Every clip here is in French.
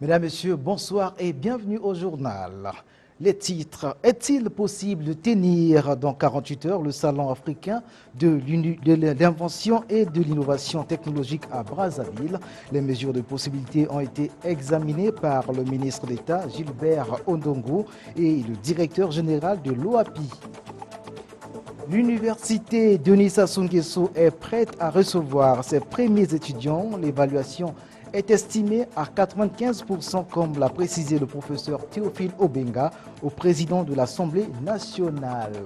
Mesdames, Messieurs, bonsoir et bienvenue au journal. Les titres. Est-il possible de tenir dans 48 heures le salon africain de l'invention et de l'innovation technologique à Brazzaville? Les mesures de possibilité ont été examinées par le ministre d'État Gilbert Ondongo et le directeur général de l'OAPI. L'université Denis Sassou Nguesso est prête à recevoir ses premiers étudiants. L'évaluation est estimé à 95%, comme l'a précisé le professeur Théophile Obenga au président de l'Assemblée nationale.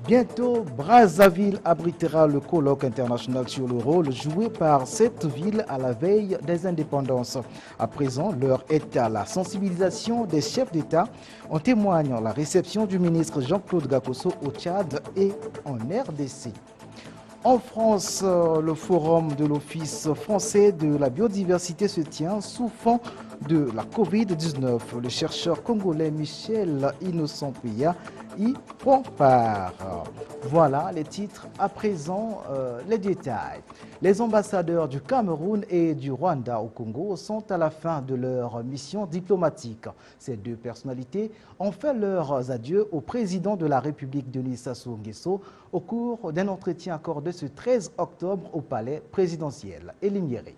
Bientôt, Brazzaville abritera le colloque international sur le rôle joué par cette ville à la veille des indépendances. À présent, l'heure est à la sensibilisation des chefs d'État. En témoigne la réception du ministre Jean-Claude Gakosso au Tchad et en RDC. En France, le forum de l'Office français de la biodiversité se tient sous fond de la Covid-19. Le chercheur congolais Michel Innocent-Pia y prend part. Voilà les titres. À présent, les détails. Les ambassadeurs du Cameroun et du Rwanda au Congo sont à la fin de leur mission diplomatique. Ces deux personnalités ont fait leurs adieux au président de la République Denis Sassou Nguesso au cours d'un entretien accordé ce 13 octobre au palais présidentiel. Elimieré.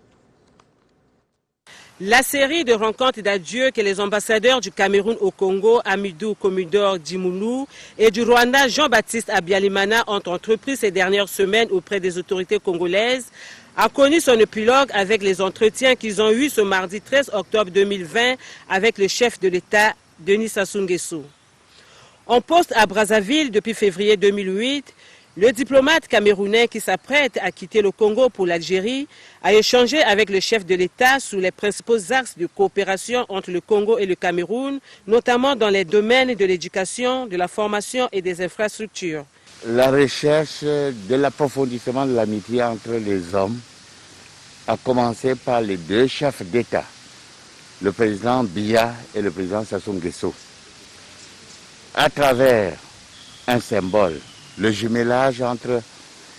La série de rencontres d'adieu que les ambassadeurs du Cameroun au Congo, Amidou Komidor Djimoulou, et du Rwanda, Jean-Baptiste Abiyalimana, ont entrepris ces dernières semaines auprès des autorités congolaises, a connu son épilogue avec les entretiens qu'ils ont eus ce mardi 13 octobre 2020 avec le chef de l'État, Denis Sassou Nguesso. En poste à Brazzaville depuis février 2008, le diplomate camerounais qui s'apprête à quitter le Congo pour l'Algérie a échangé avec le chef de l'État sur les principaux axes de coopération entre le Congo et le Cameroun, notamment dans les domaines de l'éducation, de la formation et des infrastructures. La recherche de l'approfondissement de l'amitié entre les hommes a commencé par les deux chefs d'État, le président Biya et le président Sassou Nguesso, à travers un symbole, le jumelage entre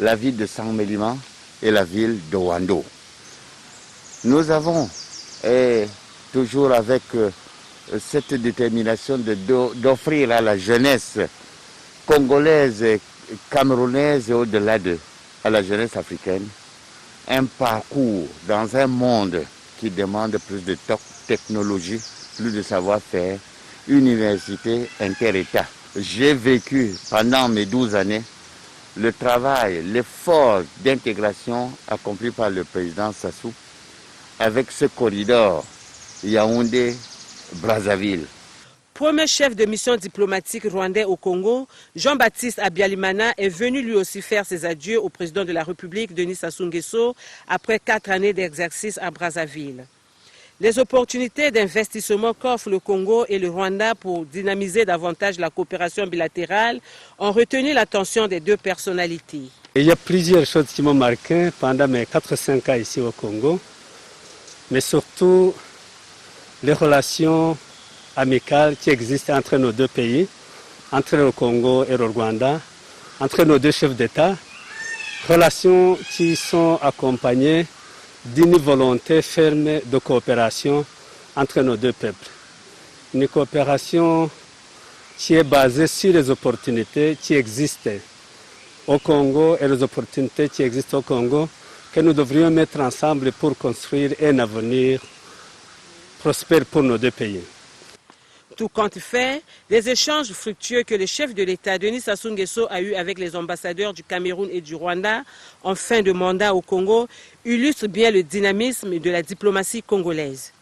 la ville de Saint-Méliman et la ville de Wando. Nous avons, toujours avec cette détermination d'offrir à la jeunesse congolaise, camerounaise et au-delà à la jeunesse africaine, un parcours dans un monde qui demande plus de technologie, plus de savoir-faire, université inter-État. J'ai vécu pendant mes 12 années le travail, l'effort d'intégration accompli par le président Sassou avec ce corridor Yaoundé-Brazzaville. Premier chef de mission diplomatique rwandais au Congo, Jean-Baptiste Abiyalimana est venu lui aussi faire ses adieux au président de la République, Denis Sassou Nguesso, après 4 années d'exercice à Brazzaville. Les opportunités d'investissement qu'offrent le Congo et le Rwanda pour dynamiser davantage la coopération bilatérale ont retenu l'attention des deux personnalités. Il y a plusieurs choses qui m'ont marqué pendant mes 4-5 ans ici au Congo, mais surtout les relations amicales qui existent entre nos deux pays, entre le Congo et le Rwanda, entre nos deux chefs d'État, relations qui sont accompagnées d'une volonté ferme de coopération entre nos deux peuples. Une coopération qui est basée sur les opportunités qui existent au Congo et les opportunités qui existent au Congo que nous devrions mettre ensemble pour construire un avenir prospère pour nos deux pays. Tout compte fait, les échanges fructueux que le chef de l'État, Denis Sassou Nguesso, a eus avec les ambassadeurs du Cameroun et du Rwanda en fin de mandat au Congo illustrent bien le dynamisme de la diplomatie congolaise.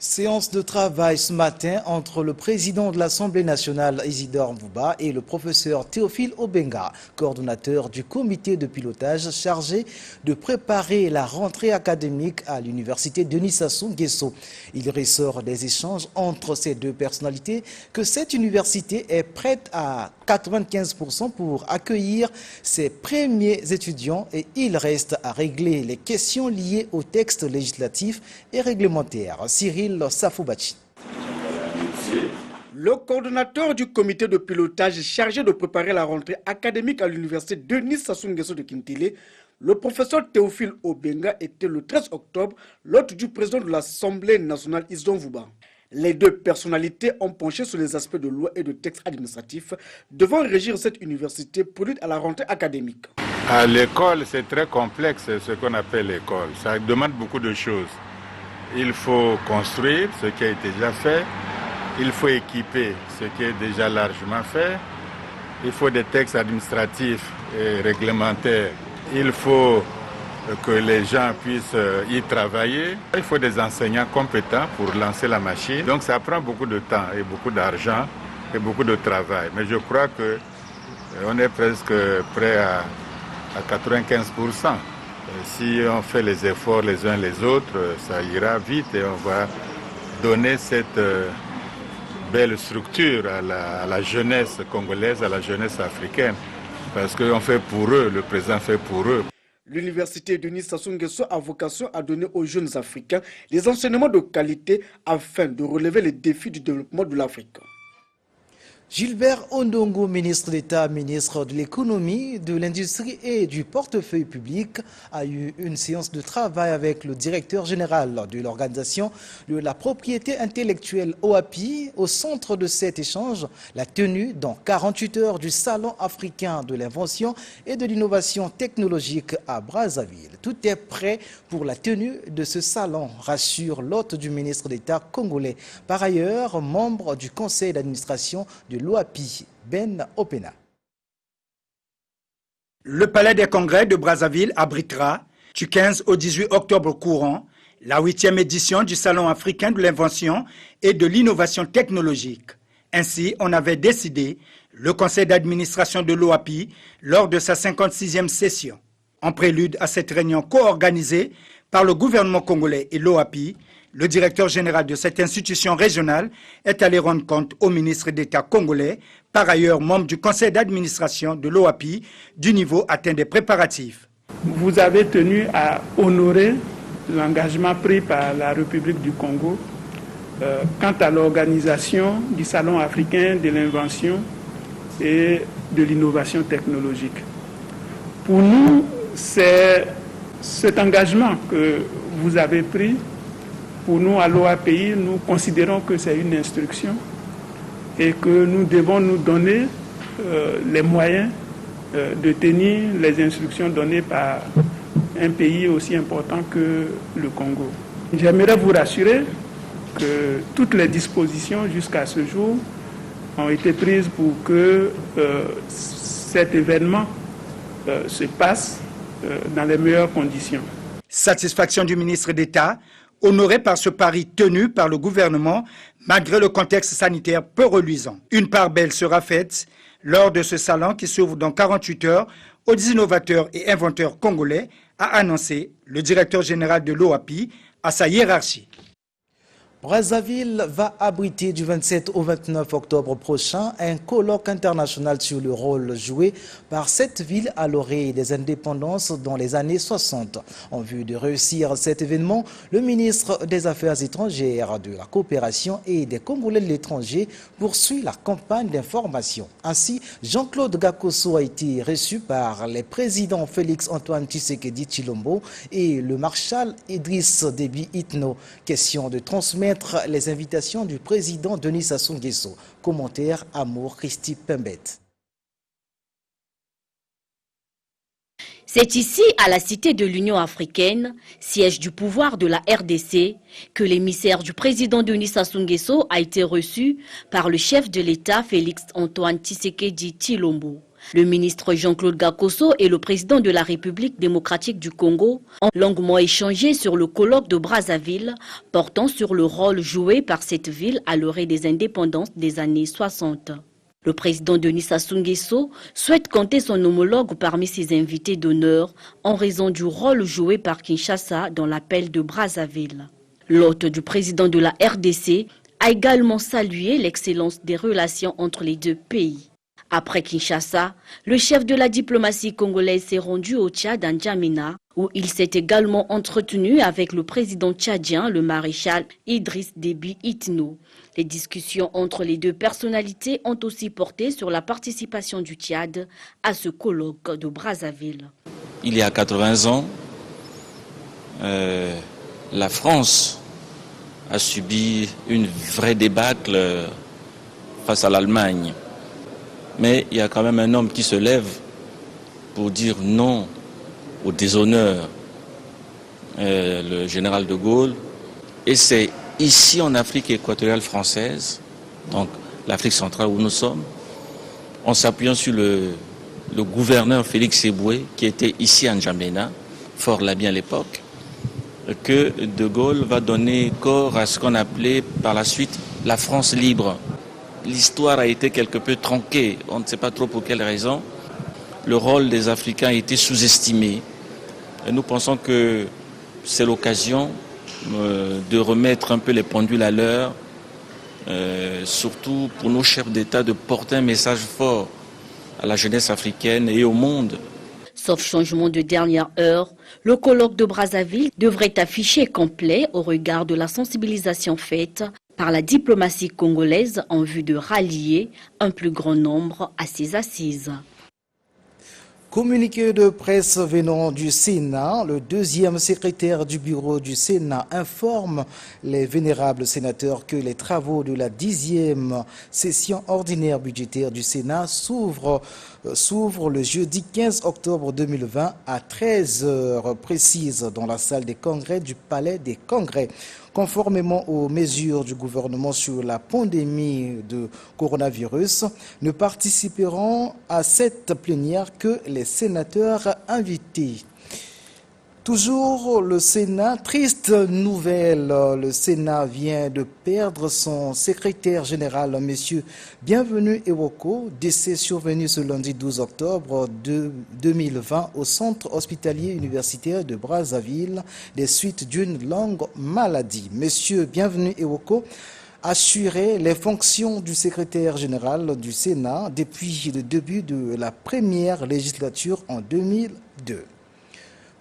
Séance de travail ce matin entre le président de l'Assemblée nationale Isidore Mbouba et le professeur Théophile Obenga, coordonnateur du comité de pilotage chargé de préparer la rentrée académique à l'université Denis Sassou Nguesso. Il ressort des échanges entre ces deux personnalités que cette université est prête à 95% pour accueillir ses premiers étudiants et il reste à régler les questions liées aux textes législatifs et réglementaires. Cyril Safoubachi. Le coordonnateur du comité de pilotage chargé de préparer la rentrée académique à l'université Denis Sassou Nguesso de Kintele, le professeur Théophile Obenga, était le 13 octobre l'hôte du président de l'Assemblée nationale Isidore Mbouba. Les deux personnalités ont penché sur les aspects de loi et de textes administratifs devant régir cette université produite à la rentrée académique. À l'école, c'est très complexe ce qu'on appelle l'école. Ça demande beaucoup de choses. Il faut construire ce qui a été déjà fait. Il faut équiper ce qui est déjà largement fait. Il faut des textes administratifs et réglementaires. Il faut que les gens puissent y travailler. Il faut des enseignants compétents pour lancer la machine. Donc ça prend beaucoup de temps et beaucoup d'argent et beaucoup de travail. Mais je crois qu'on est presque prêt à 95%. Si on fait les efforts les uns les autres, ça ira vite et on va donner cette belle structure à la jeunesse congolaise, à la jeunesse africaine. Parce qu'on fait pour eux, le président fait pour eux. L'université Denis Sassou Nguesso a vocation à donner aux jeunes Africains des enseignements de qualité afin de relever les défis du développement de l'Afrique. Gilbert Ondongo, ministre d'État, ministre de l'économie, de l'industrie et du portefeuille public, a eu une séance de travail avec le directeur général de l'organisation de la propriété intellectuelle OAPI. Au centre de cet échange, la tenue dans 48 heures du Salon africain de l'invention et de l'innovation technologique à Brazzaville. Tout est prêt pour la tenue de ce salon, rassure l'hôte du ministre d'État congolais. Par ailleurs, membre du conseil d'administration de l'OAPI, Ben Opena. Le palais des congrès de Brazzaville abritera, du 15 au 18 octobre courant, la 8e édition du Salon africain de l'invention et de l'innovation technologique. Ainsi, on avait décidé le conseil d'administration de l'OAPI lors de sa 56e session. En prélude à cette réunion co-organisée par le gouvernement congolais et l'OAPI, le directeur général de cette institution régionale est allé rendre compte au ministre d'État congolais, par ailleurs membre du conseil d'administration de l'OAPI, du niveau atteint des préparatifs. Vous avez tenu à honorer l'engagement pris par la République du Congo quant à l'organisation du Salon africain de l'invention et de l'innovation technologique. Pour nous, c'est cet engagement que vous avez pris. Pour nous, à l'OAPI, nous considérons que c'est une instruction et que nous devons nous donner les moyens de tenir les instructions données par un pays aussi important que le Congo. J'aimerais vous rassurer que toutes les dispositions jusqu'à ce jour ont été prises pour que cet événement se passe dans les meilleures conditions. Satisfaction du ministre d'État, honoré par ce pari tenu par le gouvernement, malgré le contexte sanitaire peu reluisant. Une part belle sera faite lors de ce salon qui s'ouvre dans 48 heures aux innovateurs et inventeurs congolais, a annoncé le directeur général de l'OAPI à sa hiérarchie. Brazzaville va abriter du 27 au 29 octobre prochain un colloque international sur le rôle joué par cette ville à l'orée des indépendances dans les années 60. En vue de réussir cet événement, le ministre des Affaires étrangères, de la coopération et des Congolais de l'étranger poursuit la campagne d'information. Ainsi, Jean-Claude Gakoso a été reçu par les présidents Félix-Antoine Tshisekedi Tshilombo et le marshal Idriss Déby Itno. Question de transmettre les invitations du président Denis Sassou Nguesso. Commentaire Amour Christy Pembet. C'est ici, à la Cité de l'Union africaine, siège du pouvoir de la RDC, que l'émissaire du président Denis Sassou Nguesso a été reçu par le chef de l'État Félix-Antoine Tshisekedi Tshilombo. Le ministre Jean-Claude Gakoso et le président de la République démocratique du Congo ont longuement échangé sur le colloque de Brazzaville portant sur le rôle joué par cette ville à l'orée des indépendances des années 60. Le président Denis Sassou Nguesso souhaite compter son homologue parmi ses invités d'honneur en raison du rôle joué par Kinshasa dans l'appel de Brazzaville. L'hôte du président de la RDC a également salué l'excellence des relations entre les deux pays. Après Kinshasa, le chef de la diplomatie congolaise s'est rendu au Tchad, à N'Djamena, où il s'est également entretenu avec le président tchadien, le maréchal Idriss Déby Itno. Les discussions entre les deux personnalités ont aussi porté sur la participation du Tchad à ce colloque de Brazzaville. Il y a 80 ans, la France a subi une vraie débâcle face à l'Allemagne. Mais il y a quand même un homme qui se lève pour dire non au déshonneur, le général de Gaulle. Et c'est ici en Afrique équatoriale française, donc l'Afrique centrale où nous sommes, en s'appuyant sur le gouverneur Félix Eboué, qui était ici à N'Djamena, Fort Labien à l'époque, que de Gaulle va donner corps à ce qu'on appelait par la suite la France libre. L'histoire a été quelque peu tronquée, on ne sait pas trop pour quelle raison. Le rôle des Africains a été sous-estimé. Et nous pensons que c'est l'occasion de remettre un peu les pendules à l'heure, surtout pour nos chefs d'État de porter un message fort à la jeunesse africaine et au monde. Sauf changement de dernière heure, le colloque de Brazzaville devrait afficher complet au regard de la sensibilisation faite par la diplomatie congolaise en vue de rallier un plus grand nombre à ses assises. Communiqué de presse venant du Sénat, le deuxième secrétaire du bureau du Sénat informe les vénérables sénateurs que les travaux de la 10e session ordinaire budgétaire du Sénat s'ouvrent le jeudi 15 octobre 2020 à 13 heures précises dans la salle des congrès du Palais des Congrès. Conformément aux mesures du gouvernement sur la pandémie de coronavirus, ne participeront à cette plénière que les sénateurs invités. Toujours le Sénat, triste nouvelle, le Sénat vient de perdre son secrétaire général, M. Bienvenu Ewoko, décès survenu ce lundi 12 octobre 2020 au centre hospitalier universitaire de Brazzaville des suites d'une longue maladie. M. Bienvenu Ewoko assurait les fonctions du secrétaire général du Sénat depuis le début de la première législature en 2002.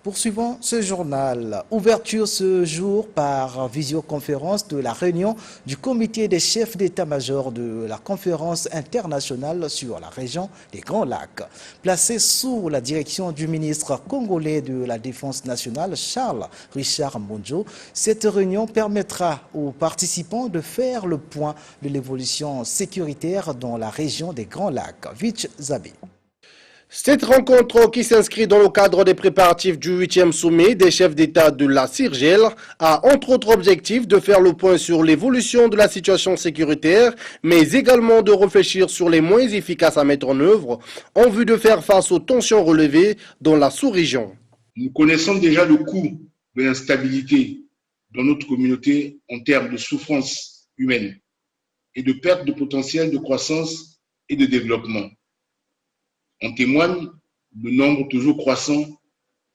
Poursuivons ce journal. Ouverture ce jour par visioconférence de la réunion du comité des chefs d'état-major de la conférence internationale sur la région des Grands Lacs. Placée sous la direction du ministre congolais de la Défense nationale, Charles Richard Mbonjo, cette réunion permettra aux participants de faire le point de l'évolution sécuritaire dans la région des Grands Lacs. Vich Zabi. Cette rencontre qui s'inscrit dans le cadre des préparatifs du 8e sommet des chefs d'État de la CIRGEL a entre autres objectif de faire le point sur l'évolution de la situation sécuritaire, mais également de réfléchir sur les moyens efficaces à mettre en œuvre en vue de faire face aux tensions relevées dans la sous-région. Nous connaissons déjà le coût de l'instabilité dans notre communauté en termes de souffrance humaine et de perte de potentiel de croissance et de développement. En témoigne le nombre toujours croissant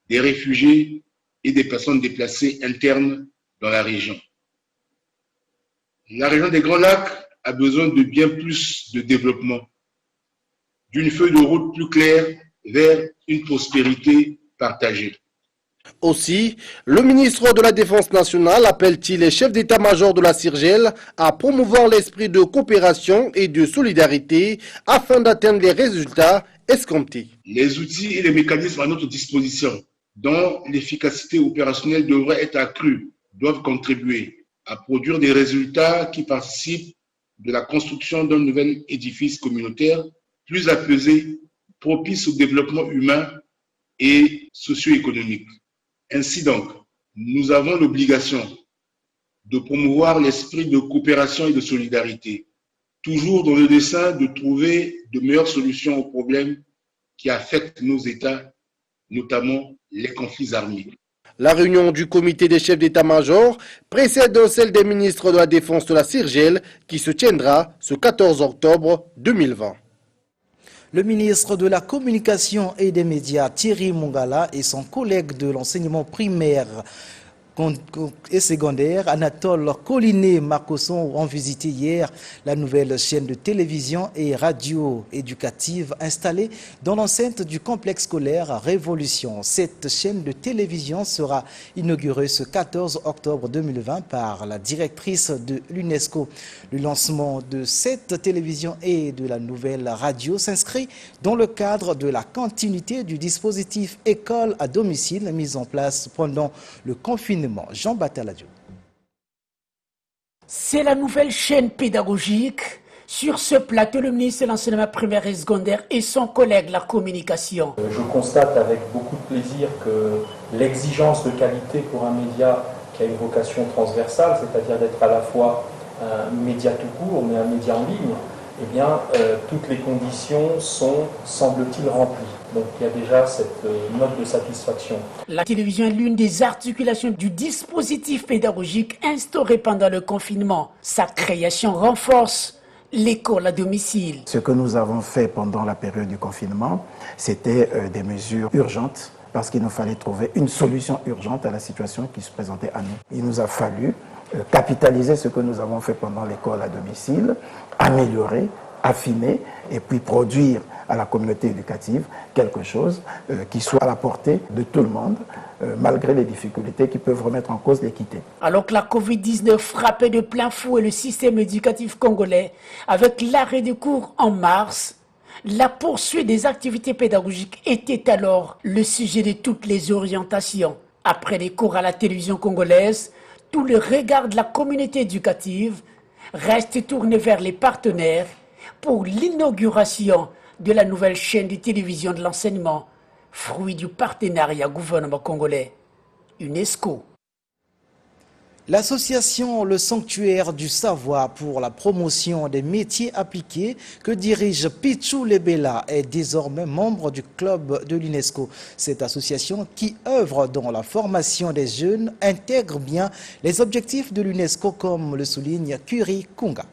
des réfugiés et des personnes déplacées internes dans la région. La région des Grands Lacs a besoin de bien plus de développement, d'une feuille de route plus claire vers une prospérité partagée. Aussi, le ministre de la Défense nationale appelle-t-il les chefs d'état-major de la CIRGEL à promouvoir l'esprit de coopération et de solidarité afin d'atteindre les résultats escomptés. Les outils et les mécanismes à notre disposition, dont l'efficacité opérationnelle devrait être accrue, doivent contribuer à produire des résultats qui participent de la construction d'un nouvel édifice communautaire plus apaisé, propice au développement humain et socio-économique. Ainsi donc, nous avons l'obligation de promouvoir l'esprit de coopération et de solidarité, toujours dans le dessein de trouver de meilleures solutions aux problèmes qui affectent nos États, notamment les conflits armés. La réunion du comité des chefs d'état-major précède celle des ministres de la Défense de la CIRGEL qui se tiendra ce 14 octobre 2020. Le ministre de la Communication et des Médias, Thierry Mongala, et son collègue de l'enseignement primaire et secondaire, Anatole Collinet-Marcosson, ont visité hier la nouvelle chaîne de télévision et radio éducative installée dans l'enceinte du complexe scolaire Révolution. Cette chaîne de télévision sera inaugurée ce 14 octobre 2020 par la directrice de l'UNESCO. Le lancement de cette télévision et de la nouvelle radio s'inscrit dans le cadre de la continuité du dispositif école à domicile mis en place pendant le confinement. Jean Bataladjo. C'est la nouvelle chaîne pédagogique. Sur ce plateau, le ministre de l'enseignement primaire et secondaire et son collègue de la communication. Je constate avec beaucoup de plaisir que l'exigence de qualité pour un média qui a une vocation transversale, c'est-à-dire d'être à la fois un média tout court, mais un média en ligne, eh bien, toutes les conditions sont, semble-t-il, remplies. Donc il y a déjà cette note de satisfaction. La télévision est l'une des articulations du dispositif pédagogique instauré pendant le confinement. Sa création renforce l'école à domicile. Ce que nous avons fait pendant la période du confinement, c'était des mesures urgentes parce qu'il nous fallait trouver une solution urgente à la situation qui se présentait à nous. Il nous a fallu capitaliser ce que nous avons fait pendant l'école à domicile, améliorer, affiner et puis produire à la communauté éducative quelque chose qui soit à la portée de tout le monde, malgré les difficultés qui peuvent remettre en cause l'équité. Alors que la Covid-19 frappait de plein fouet le système éducatif congolais, avec l'arrêt des cours en mars, la poursuite des activités pédagogiques était alors le sujet de toutes les orientations. Après les cours à la télévision congolaise, tout le regard de la communauté éducative reste tourné vers les partenaires pour l'inauguration de la nouvelle chaîne de télévision de l'enseignement, fruit du partenariat gouvernement congolais, UNESCO. L'association Le Sanctuaire du Savoir pour la promotion des métiers appliqués que dirige Pichou Lebela est désormais membre du club de l'UNESCO. Cette association qui œuvre dans la formation des jeunes intègre bien les objectifs de l'UNESCO comme le souligne Curie Kunga.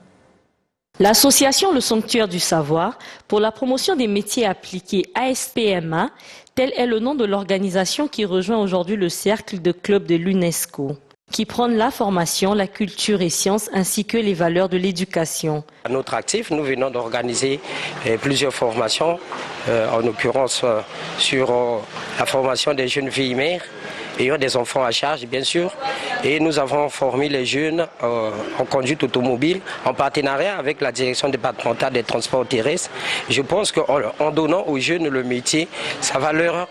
L'association Le Sanctuaire du Savoir pour la promotion des métiers appliqués ASPMA, tel est le nom de l'organisation qui rejoint aujourd'hui le cercle de clubs de l'UNESCO, qui prône la formation, la culture et sciences ainsi que les valeurs de l'éducation. À notre actif, nous venons d'organiser plusieurs formations, en l'occurrence sur la formation des jeunes filles mères ayant des enfants à charge, bien sûr. Et nous avons formé les jeunes en conduite automobile en partenariat avec la direction départementale des transports terrestres. Je pense qu'en donnant aux jeunes le métier, ça va leur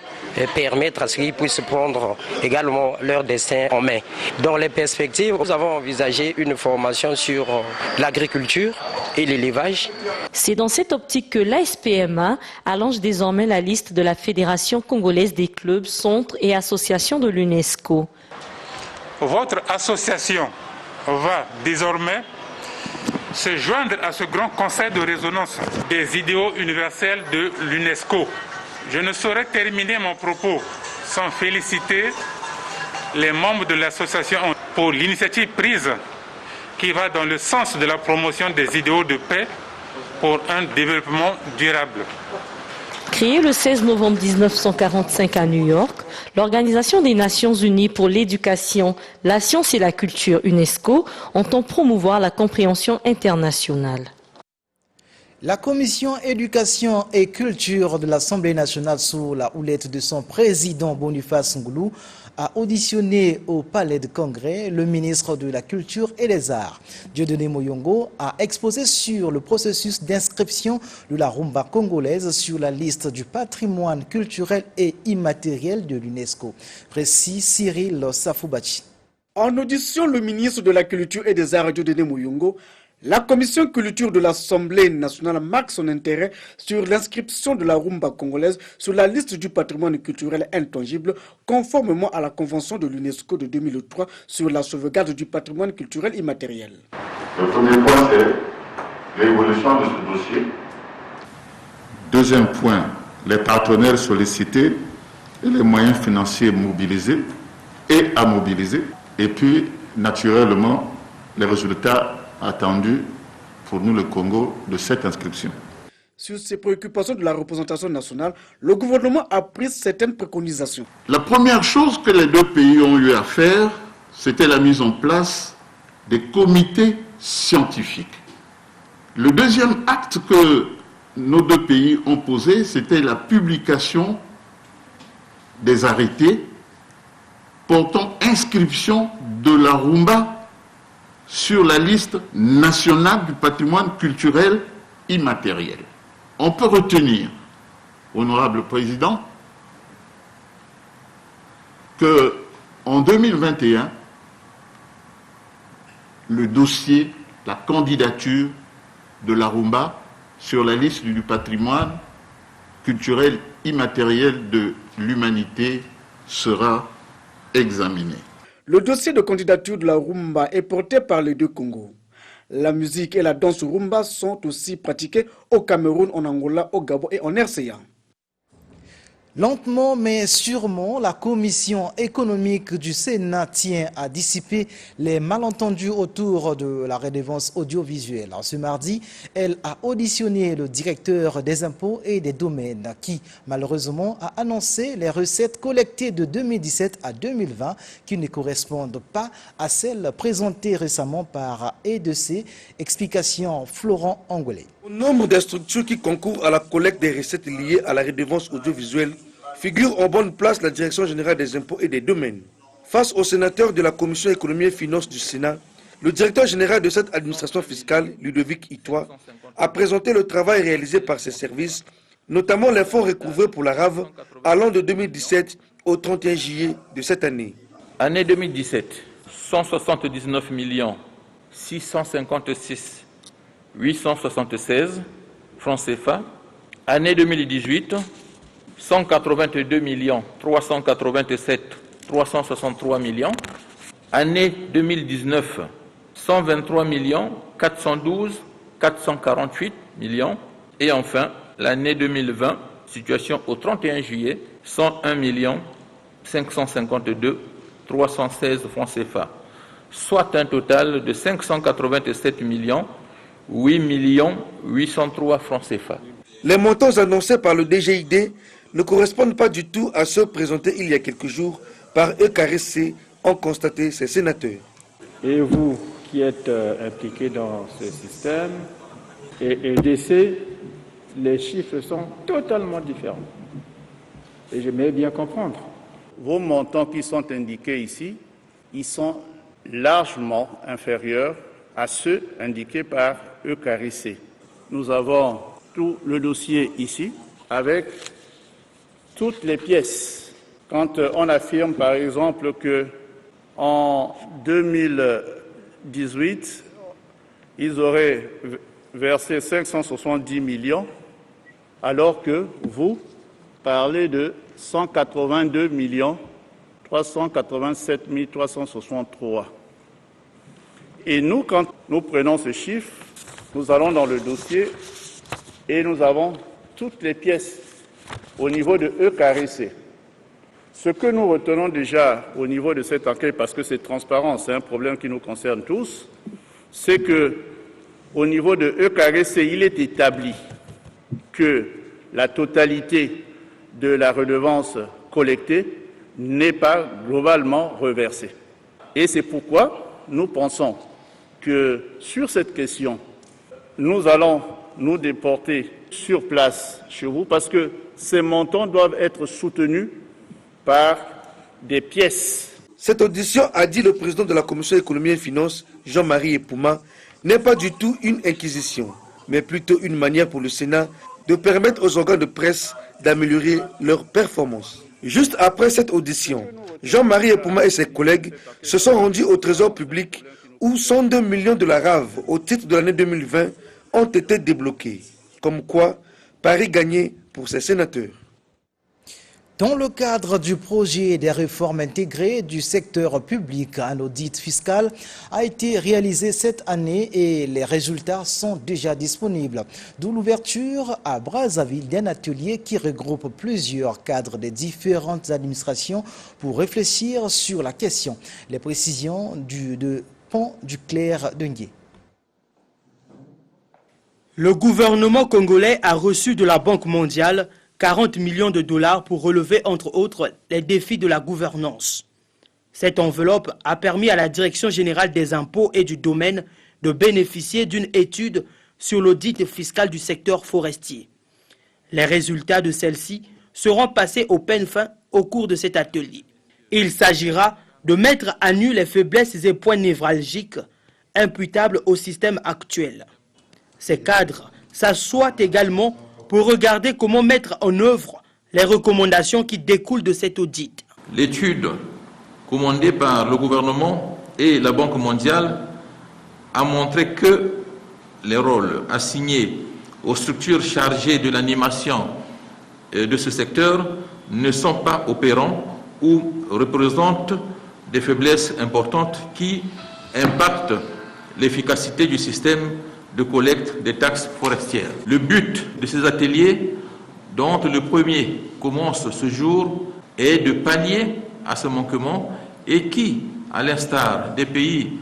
permettre à ce qu'ils puissent prendre également leur destin en main. Dans les perspectives, nous avons envisagé une formation sur l'agriculture et l'élevage. C'est dans cette optique que l'ASPMA allonge désormais la liste de la Fédération congolaise des clubs, centres et associations de l'UNESCO. Votre association va désormais se joindre à ce grand conseil de résonance des idéaux universels de l'UNESCO. Je ne saurais terminer mon propos sans féliciter les membres de l'association pour l'initiative prise qui va dans le sens de la promotion des idéaux de paix pour un développement durable. Créée le 16 novembre 1945 à New York, l'Organisation des Nations Unies pour l'éducation, la science et la culture UNESCO entend promouvoir la compréhension internationale. La commission éducation et culture de l'Assemblée nationale sous la houlette de son président Boniface Ngoulou a auditionné au Palais de Congrès le ministre de la Culture et des Arts. Dieudonné Moyongo a exposé sur le processus d'inscription de la rumba congolaise sur la liste du patrimoine culturel et immatériel de l'UNESCO. Précis Cyril Safoubachi. En audition, le ministre de la Culture et des Arts, Dieudonné Moyongo, la commission culture de l'Assemblée nationale marque son intérêt sur l'inscription de la rumba congolaise sur la liste du patrimoine culturel intangible conformément à la convention de l'UNESCO de 2003 sur la sauvegarde du patrimoine culturel immatériel. Le premier point, c'est l'évolution de ce dossier. Deuxième point, les partenaires sollicités et les moyens financiers mobilisés et à mobiliser. Et puis, naturellement, les résultats attendus pour nous, le Congo, de cette inscription. Sur ces préoccupations de la représentation nationale, le gouvernement a pris certaines préconisations. La première chose que les deux pays ont eu à faire, c'était la mise en place des comités scientifiques. Le deuxième acte que nos deux pays ont posé, c'était la publication des arrêtés portant inscription de la rumba sur la liste nationale du patrimoine culturel immatériel. On peut retenir, honorable président, qu'en 2021, le dossier, la candidature de la rumba sur la liste du patrimoine culturel immatériel de l'humanité sera examiné. Le dossier de candidature de la rumba est porté par les deux Congos. La musique et la danse rumba sont aussi pratiquées au Cameroun, en Angola, au Gabon et en RCA. Lentement mais sûrement, la commission économique du Sénat tient à dissiper les malentendus autour de la redevance audiovisuelle. Ce mardi, elle a auditionné le directeur des impôts et des domaines qui, malheureusement, a annoncé les recettes collectées de 2017 à 2020 qui ne correspondent pas à celles présentées récemment par E2C. Explication Florent Angolais. Au nombre des structures qui concourent à la collecte des recettes liées à la redevance audiovisuelle figure en bonne place la Direction générale des impôts et des domaines. Face au sénateur de la Commission économie et finances du Sénat, le directeur général de cette administration fiscale, Ludovic Itoa, a présenté le travail réalisé par ses services, notamment les fonds recouvrés pour la RAV allant de 2017 au 31 juillet de cette année. Année 2017, 179 656 876 francs CFA. Année 2018, 182 387 363 millions. Année 2019, 123 412 448 millions. Et enfin, l'année 2020, situation au 31 juillet, 101 552 316 francs CFA, soit un total de 587 8 803 francs CFA. Les montants annoncés par le DGID ne correspondent pas du tout à ceux présentés il y a quelques jours par EKRC, ont constaté ces sénateurs. Et vous qui êtes impliqués dans ce système et EDC, les chiffres sont totalement différents. Et j'aimerais bien comprendre. Vos montants qui sont indiqués ici, ils sont largement inférieurs à ceux indiqués par EKRC. Nous avons tout le dossier ici avec toutes les pièces. Quand on affirme par exemple que en 2018, ils auraient versé 570 millions, alors que vous parlez de 182 387 363. Et nous, quand nous prenons ce chiffre, nous allons dans le dossier et nous avons toutes les pièces au niveau de EKRC. Ce que nous retenons déjà au niveau de cette enquête, parce que c'est transparent, c'est un problème qui nous concerne tous, c'est que au niveau de EKRC, il est établi que la totalité de la redevance collectée n'est pas globalement reversée. Et c'est pourquoi nous pensons que sur cette question, nous allons nous déporter sur place chez vous parce que ces montants doivent être soutenus par des pièces. Cette audition, a dit le président de la Commission économie et finances, Jean-Marie Epouma, n'est pas du tout une inquisition, mais plutôt une manière pour le Sénat de permettre aux organes de presse d'améliorer leur performance. Juste après cette audition, Jean-Marie Epouma et ses collègues se sont rendus au Trésor public où 102 millions de la RAV au titre de l'année 2020 ont été débloqués. Comme quoi, Paris gagnait pour ses sénateurs. Dans le cadre du projet des réformes intégrées du secteur public, un audit fiscal a été réalisé cette année et les résultats sont déjà disponibles. D'où l'ouverture à Brazzaville d'un atelier qui regroupe plusieurs cadres des différentes administrations pour réfléchir sur la question. Les précisions de Pont du Clair de Ndié. Le gouvernement congolais a reçu de la Banque mondiale 40 millions de dollars pour relever, entre autres, les défis de la gouvernance. Cette enveloppe a permis à la Direction générale des impôts et du domaine de bénéficier d'une étude sur l'audit fiscal du secteur forestier. Les résultats de celle-ci seront passés au peigne fin au cours de cet atelier. Il s'agira de mettre à nu les faiblesses et points névralgiques imputables au système actuel. Ces cadres s'assoient également pour regarder comment mettre en œuvre les recommandations qui découlent de cet audit. L'étude commandée par le gouvernement et la Banque mondiale a montré que les rôles assignés aux structures chargées de l'animation de ce secteur ne sont pas opérants ou représentent des faiblesses importantes qui impactent l'efficacité du système de collecte des taxes forestières. Le but de ces ateliers, dont le premier commence ce jour, est de pallier à ce manquement et qui, à l'instar des pays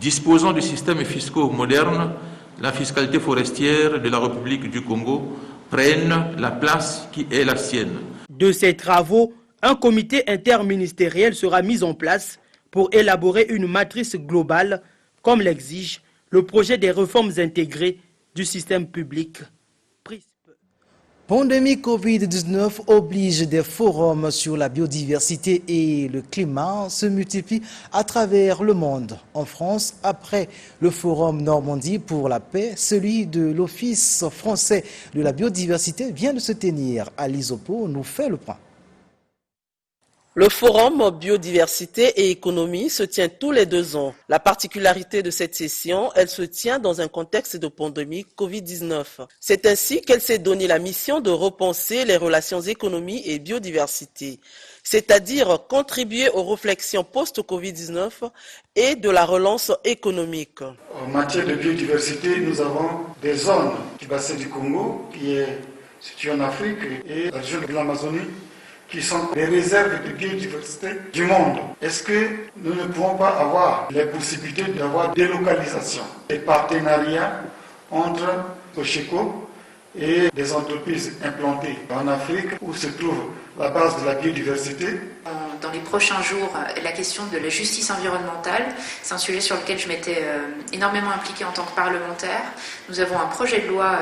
disposant de systèmes fiscaux modernes, la fiscalité forestière de la République du Congo prenne la place qui est la sienne. De ces travaux, un comité interministériel sera mis en place pour élaborer une matrice globale, comme l'exige le projet des réformes intégrées du système public. Pandémie Covid-19 oblige des forums sur la biodiversité et le climat se multiplient à travers le monde. En France, après le forum Normandie pour la paix, celui de l'Office français de la biodiversité vient de se tenir. Alice Oppo nous fait le point. Le forum biodiversité et économie se tient tous les 2 ans. La particularité de cette session, elle se tient dans un contexte de pandémie Covid-19. C'est ainsi qu'elle s'est donné la mission de repenser les relations économie et biodiversité, c'est-à-dire contribuer aux réflexions post-Covid-19 et de la relance économique. En matière de biodiversité, nous avons des zones du bassin du Congo qui est située en Afrique et la région de l'Amazonie, qui sont les réserves de biodiversité du monde. Est-ce que nous ne pouvons pas avoir les possibilités d'avoir des localisations, des partenariats entre Cocheco et des entreprises implantées en Afrique où se trouve la base de la biodiversité? Dans les prochains jours, la question de la justice environnementale, c'est un sujet sur lequel je m'étais énormément impliquée en tant que parlementaire. Nous avons un projet de loi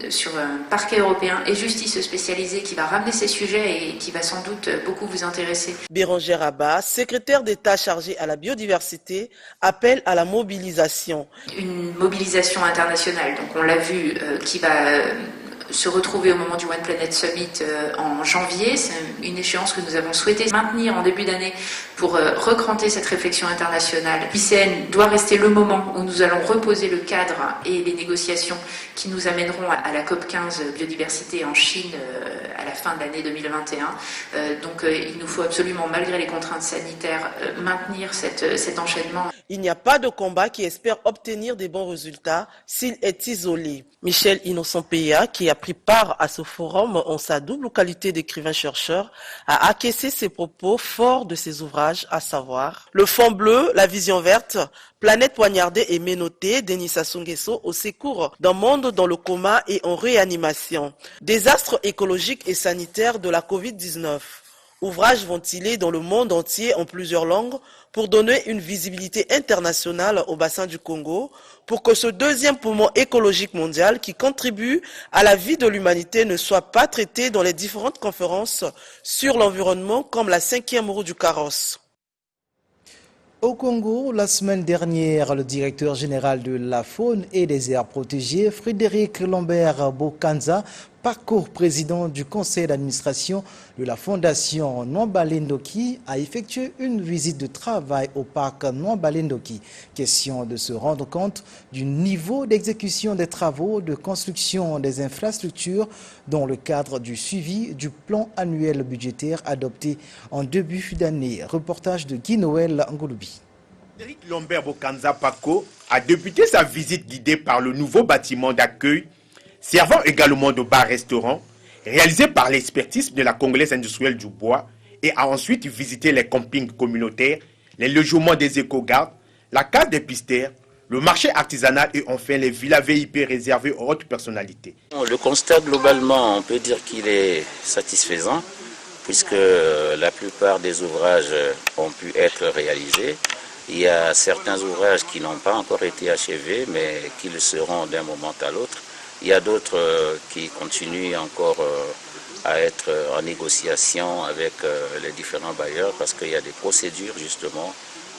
sur un parquet européen et justice spécialisée qui va ramener ces sujets et qui va sans doute beaucoup vous intéresser. Bérangère Abba, secrétaire d'État chargée à la biodiversité, appelle à la mobilisation. Une mobilisation internationale, donc on l'a vu, qui va se retrouver au moment du One Planet Summit en janvier. C'est une échéance que nous avons souhaité maintenir en début d'année pour recranter cette réflexion internationale. L'ICN doit rester le moment où nous allons reposer le cadre et les négociations qui nous amèneront à la COP15 biodiversité en Chine à la fin de l'année 2021. Donc il nous faut absolument, malgré les contraintes sanitaires, maintenir cet enchaînement. Il n'y a pas de combat qui espère obtenir des bons résultats s'il est isolé. Michel Innocent-Péa, qui a pris part à ce forum en sa double qualité d'écrivain-chercheur, a acquiescé ses propos forts de ses ouvrages, à savoir Le fond bleu, La vision verte, Planète poignardée et ménotée, Denis Sassou Nguesso au secours d'un monde dans le coma et en réanimation. Désastre écologique et sanitaire de la Covid-19. Ouvrages ventilés dans le monde entier en plusieurs langues pour donner une visibilité internationale au bassin du Congo, pour que ce deuxième poumon écologique mondial qui contribue à la vie de l'humanité ne soit pas traité dans les différentes conférences sur l'environnement comme la 5e roue du carrosse. Au Congo, la semaine dernière, le directeur général de la faune et des aires protégées, Frédéric Lambert Bokanza, Paco, président du conseil d'administration de la fondation Nwambale Ndoki, a effectué une visite de travail au parc Nwambale Ndoki. Question de se rendre compte du niveau d'exécution des travaux de construction des infrastructures dans le cadre du suivi du plan annuel budgétaire adopté en début d'année. Reportage de Guy Noël Ngouloubi. Éric Lombert Bokanza Paco a débuté sa visite guidée par le nouveau bâtiment d'accueil, servant également de bar-restaurant, réalisé par l'expertise de la Congolaise industrielle du bois, et a ensuite visité les campings communautaires, les logements des éco-gardes, la case des pisteurs, le marché artisanal et enfin les villas VIP réservées aux hautes personnalités. Le constat globalement, on peut dire qu'il est satisfaisant, puisque la plupart des ouvrages ont pu être réalisés. Il y a certains ouvrages qui n'ont pas encore été achevés, mais qui le seront d'un moment à l'autre. Il y a d'autres qui continuent encore à être en négociation avec les différents bailleurs parce qu'il y a des procédures justement,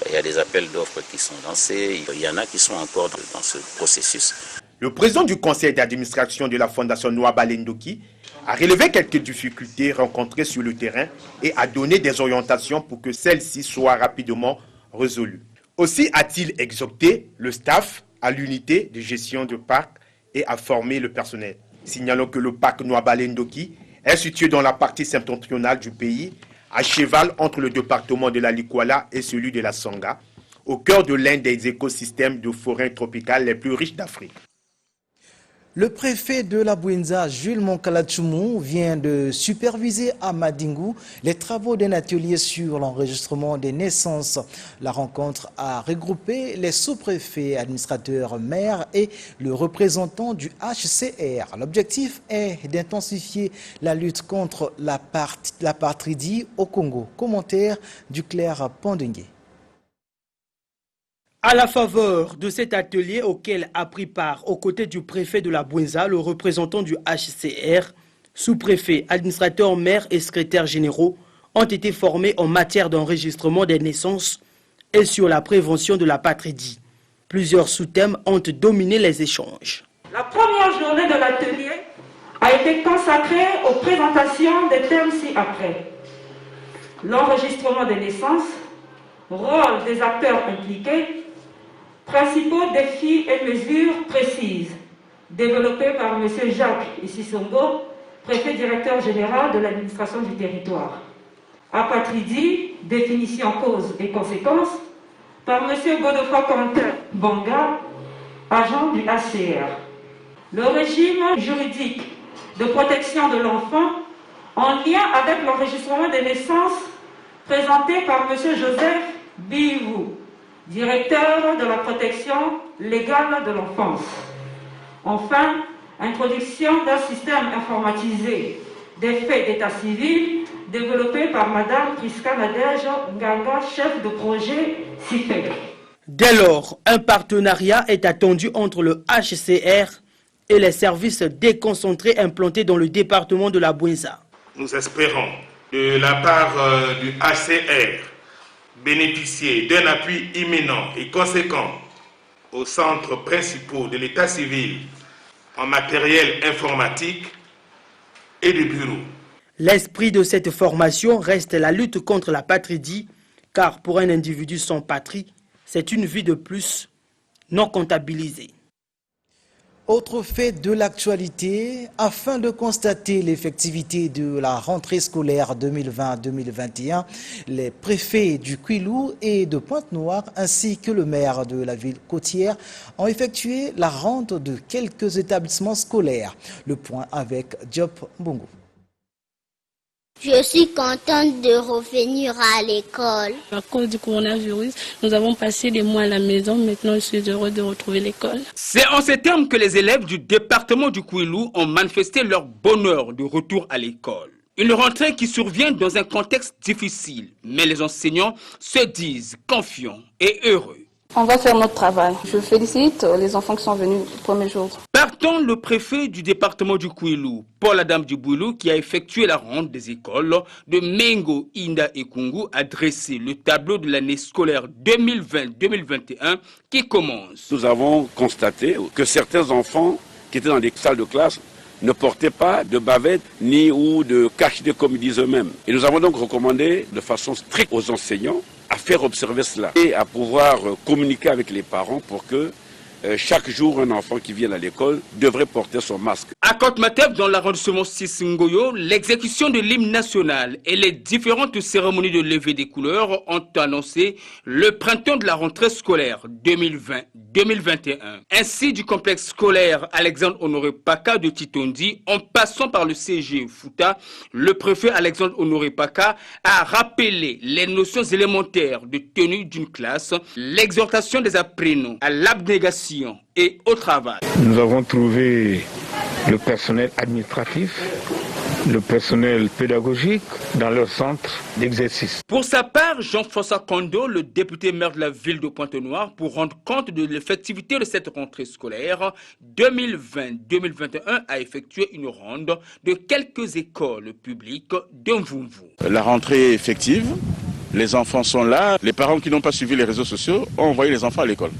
il y a des appels d'offres qui sont lancés, il y en a qui sont encore dans ce processus. Le président du conseil d'administration de la fondation Nwambale Ndoki a relevé quelques difficultés rencontrées sur le terrain et a donné des orientations pour que celles-ci soient rapidement résolues. Aussi a-t-il exhorté le staff à l'unité de gestion de parc et à former le personnel. Signalons que le parc Nwambale Ndoki est situé dans la partie septentrionale du pays, à cheval entre le département de la Likwala et celui de la Sanga, au cœur de l'un des écosystèmes de forêts tropicales les plus riches d'Afrique. Le préfet de la Bouenza, Jules Monkala-Tchoumou, vient de superviser à Madingou les travaux d'un atelier sur l'enregistrement des naissances. La rencontre a regroupé les sous-préfets, administrateurs, maires et le représentant du HCR. L'objectif est d'intensifier la lutte contre l'apartheid au Congo. Commentaire du Claire Pandengue. À la faveur de cet atelier auquel a pris part aux côtés du préfet de la Bouenza, le représentant du HCR, sous-préfet, administrateurs, maires et secrétaires généraux ont été formés en matière d'enregistrement des naissances et sur la prévention de l'apartheid. Plusieurs sous-thèmes ont dominé les échanges. La première journée de l'atelier a été consacrée aux présentations des thèmes ci-après. L'enregistrement des naissances, rôle des acteurs impliqués, principaux défis et mesures précises, développés par M. Jacques Issisongo, préfet directeur général de l'administration du territoire. Apatridie, définition cause et conséquences, par M. Godefroy Quentin Banga, agent du HCR. Le régime juridique de protection de l'enfant en lien avec l'enregistrement des naissances présenté par M. Joseph Bivou, directeur de la protection légale de l'enfance. Enfin, introduction d'un système informatisé des faits d'état civil développé par Mme Priska Nadège Nganga, chef de projet CIFEC. Dès lors, un partenariat est attendu entre le HCR et les services déconcentrés implantés dans le département de la Bouenza. Nous espérons, de la part du HCR, bénéficier d'un appui imminent et conséquent aux centres principaux de l'état civil en matériel informatique et de bureaux. L'esprit de cette formation reste la lutte contre l'apartheid, car pour un individu sans patrie, c'est une vie de plus non comptabilisée. Autre fait de l'actualité, afin de constater l'effectivité de la rentrée scolaire 2020-2021, les préfets du Kwilu et de Pointe-Noire ainsi que le maire de la ville côtière ont effectué la ronde de quelques établissements scolaires. Le point avec Diop Mbongo. Je suis contente de revenir à l'école. À cause du coronavirus, nous avons passé des mois à la maison. Maintenant, je suis heureux de retrouver l'école. C'est en ces termes que les élèves du département du Kwilu ont manifesté leur bonheur de retour à l'école. Une rentrée qui survient dans un contexte difficile, mais les enseignants se disent confiants et heureux. On va faire notre travail. Je félicite les enfants qui sont venus le premier jour. Partons le préfet du département du Kwilu, Paul Adam Djiboulou, qui a effectué la ronde des écoles de Mengo, Inda et Kungu, a dressé le tableau de l'année scolaire 2020-2021 qui commence. Nous avons constaté que certains enfants qui étaient dans des salles de classe ne portaient pas de bavette ni ou de cache-nez comme ils disent eux-mêmes. Et nous avons donc recommandé de façon stricte aux enseignants à faire observer cela et à pouvoir communiquer avec les parents pour que chaque jour, un enfant qui vient à l'école devrait porter son masque. À Côte-Matève, dans l'arrondissement Sissingoyo, l'exécution de l'hymne national et les différentes cérémonies de levée des couleurs ont annoncé le printemps de la rentrée scolaire 2020-2021. Ainsi, du complexe scolaire Alexandre-Honoré Paka de Titondi, en passant par le CG Fouta, le préfet Alexandre-Honoré Paka a rappelé les notions élémentaires de tenue d'une classe, l'exhortation des apprenants à l'abnégation et au travail. Nous avons trouvé le personnel administratif, le personnel pédagogique dans leur centre d'exercice. Pour sa part, Jean-François Kondo, le député maire de la ville de Pointe-Noire, pour rendre compte de l'effectivité de cette rentrée scolaire 2020-2021, a effectué une ronde de quelques écoles publiques d'Mvumvu. La rentrée est effective, les enfants sont là, les parents qui n'ont pas suivi les réseaux sociaux ont envoyé les enfants à l'école.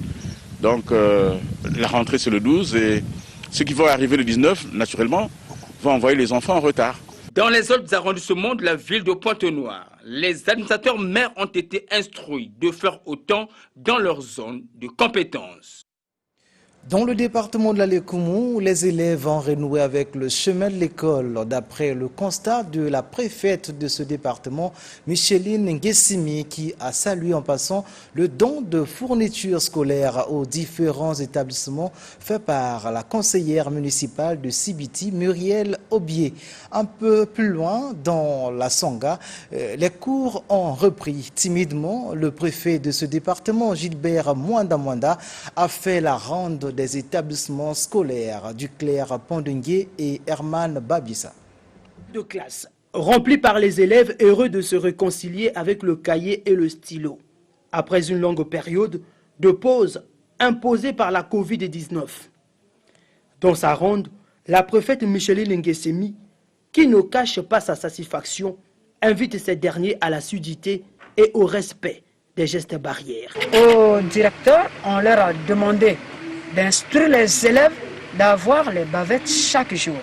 Donc la rentrée c'est le 12 et ceux qui vont arriver le 19, naturellement, vont envoyer les enfants en retard. Dans les autres arrondissements de la ville de Pointe-Noire, les administrateurs maires ont été instruits de faire autant dans leur zone de compétence. Dans le département de l'Alekoumou, les élèves ont renoué avec le chemin de l'école. D'après le constat de la préfète de ce département, Micheline Nguessimi, qui a salué en passant le don de fournitures scolaires aux différents établissements fait par la conseillère municipale de Sibiti, Muriel Obié. Un peu plus loin, dans la Sanga, les cours ont repris timidement. Le préfet de ce département, Gilbert Mwanda, a fait la ronde des établissements scolaires du Claire Pondengue et Herman Babissa. De classe, remplis par les élèves heureux de se réconcilier avec le cahier et le stylo. Après une longue période de pause imposée par la Covid-19. Dans sa ronde, la préfète Micheline Nguessimi, qui ne cache pas sa satisfaction, invite ces derniers à la sudité et au respect des gestes barrières. Aux directeurs, on leur a demandé d'instruire les élèves d'avoir les bavettes chaque jour.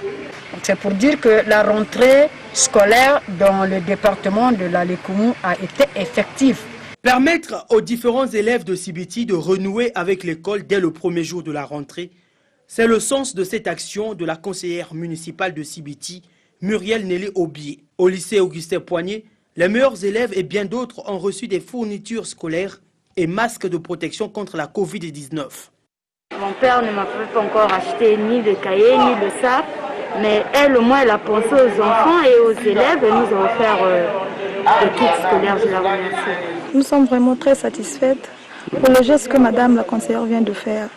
C'est pour dire que la rentrée scolaire dans le département de l'Alekoumou a été effective. Permettre aux différents élèves de Sibiti de renouer avec l'école dès le premier jour de la rentrée, c'est le sens de cette action de la conseillère municipale de Sibiti, Muriel Nelly Obié. Au lycée Augustin Poignet, les meilleurs élèves et bien d'autres ont reçu des fournitures scolaires et masques de protection contre la Covid-19. Mon père ne m'a pas encore acheté ni de cahier ni de sac, mais elle au moins elle a pensé aux enfants et aux élèves et nous a offert des kits scolaires, je la remercie. Nous sommes vraiment très satisfaites pour le geste que madame la conseillère vient de faire.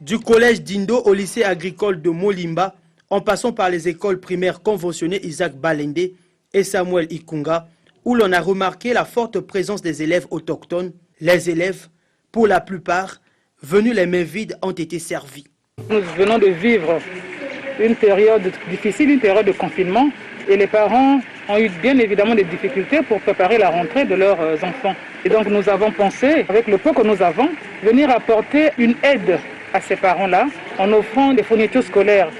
Du collège d'Indo au lycée agricole de Molimba, en passant par les écoles primaires conventionnées Isaac Balende et Samuel Ikunga, où l'on a remarqué la forte présence des élèves autochtones, les élèves, pour la plupart, venus les mains vides, ont été servis. Nous venons de vivre une période difficile, une période de confinement, et les parents ont eu bien évidemment des difficultés pour préparer la rentrée de leurs enfants. Et donc nous avons pensé, avec le peu que nous avons, venir apporter une aide à ces parents-là en offrant des fournitures scolaires.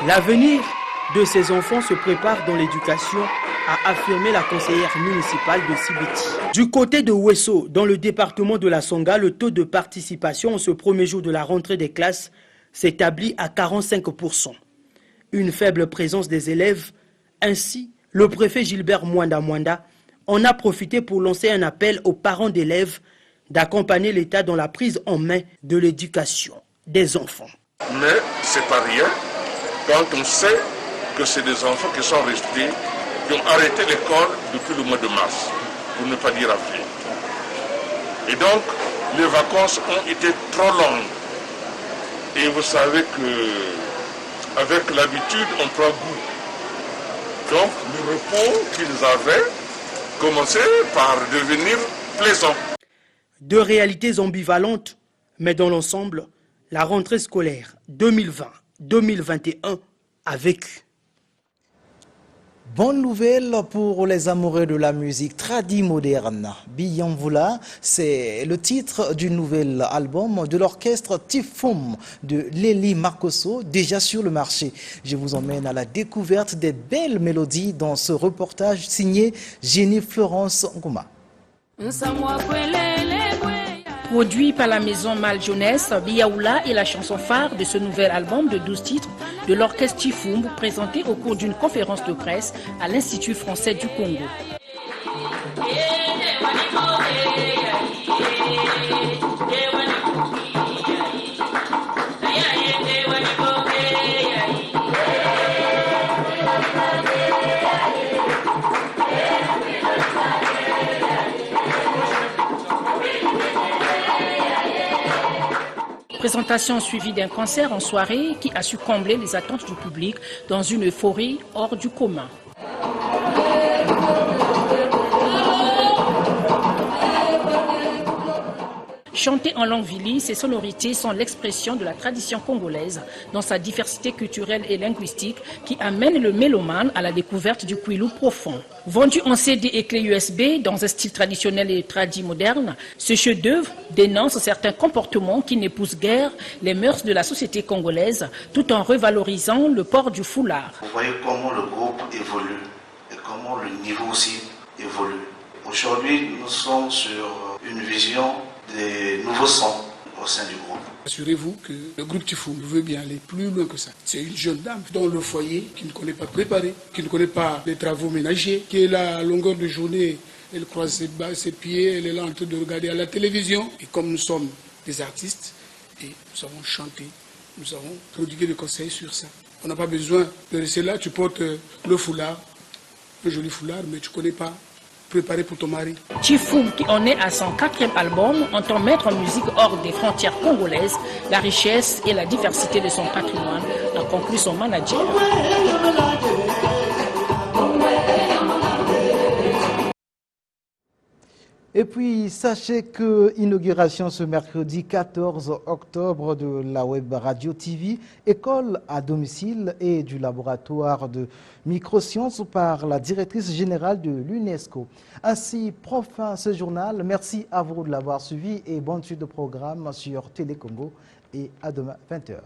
L'avenir de ces enfants se prépare dans l'éducation, a affirmé la conseillère municipale de Sibiti. Du côté de Wesso, dans le département de la Songa, le taux de participation en ce premier jour de la rentrée des classes s'établit à 45%. Une faible présence des élèves. Ainsi, le préfet Gilbert Mwanda en a profité pour lancer un appel aux parents d'élèves d'accompagner l'État dans la prise en main de l'éducation des enfants. Mais c'est pas rien quand on sait que c'est des enfants qui sont restés, qui ont arrêté l'école depuis le mois de mars, pour ne pas dire avril. Et donc, les vacances ont été trop longues. Et vous savez que avec l'habitude, on prend goût. Donc, le repos qu'ils avaient commençait par devenir plaisant. Deux réalités ambivalentes, mais dans l'ensemble, la rentrée scolaire 2020-2021 a vécu. Bonne nouvelle pour les amoureux de la musique tradi moderne. Biyamvula, c'est le titre du nouvel album de l'orchestre Tifum de Lélie Marcosso, déjà sur le marché. Je vous emmène à la découverte des belles mélodies dans ce reportage signé Jenny Florence Ngouma. Produit par la maison Mal Jeunesse, Biyaoula est la chanson phare de ce nouvel album de 12 titres de l'orchestre Tifum présenté au cours d'une conférence de presse à l'Institut français du Congo. Présentation suivie d'un concert en soirée qui a su combler les attentes du public dans une euphorie hors du commun. Chanter en langue vili, ces sonorités sont l'expression de la tradition congolaise dans sa diversité culturelle et linguistique qui amène le mélomane à la découverte du kouilou profond. Vendu en CD et clé USB dans un style traditionnel et tradi moderne, ce chef-d'œuvre dénonce certains comportements qui n'épousent guère les mœurs de la société congolaise tout en revalorisant le port du foulard. Vous voyez comment le groupe évolue et comment le niveau aussi évolue. Aujourd'hui, nous sommes sur une vision des nouveaux sons au sein du groupe. Assurez-vous que le groupe Tifum veut bien aller plus loin que ça. C'est une jeune dame dans le foyer qui ne connaît pas préparer, qui ne connaît pas les travaux ménagers, qui est là à longueur de journée, elle croise ses pieds, elle est là en train de regarder à la télévision. Et comme nous sommes des artistes, et nous avons chanté, nous avons prodigué des conseils sur ça. On n'a pas besoin de rester là, tu portes le foulard, le joli foulard, mais tu ne connais pas préparé pour ton mari. Tifum, qui en est à son 4e album, entend mettre en musique hors des frontières congolaises la richesse et la diversité de son patrimoine, a conclu son manager. Et puis, sachez que l'inauguration ce mercredi 14 octobre de la Web Radio TV, école à domicile et du laboratoire de microsciences par la directrice générale de l'UNESCO. Ainsi, prend fin ce journal. Merci à vous de l'avoir suivi et bonne suite de programme sur Télé Congo et à demain 20h.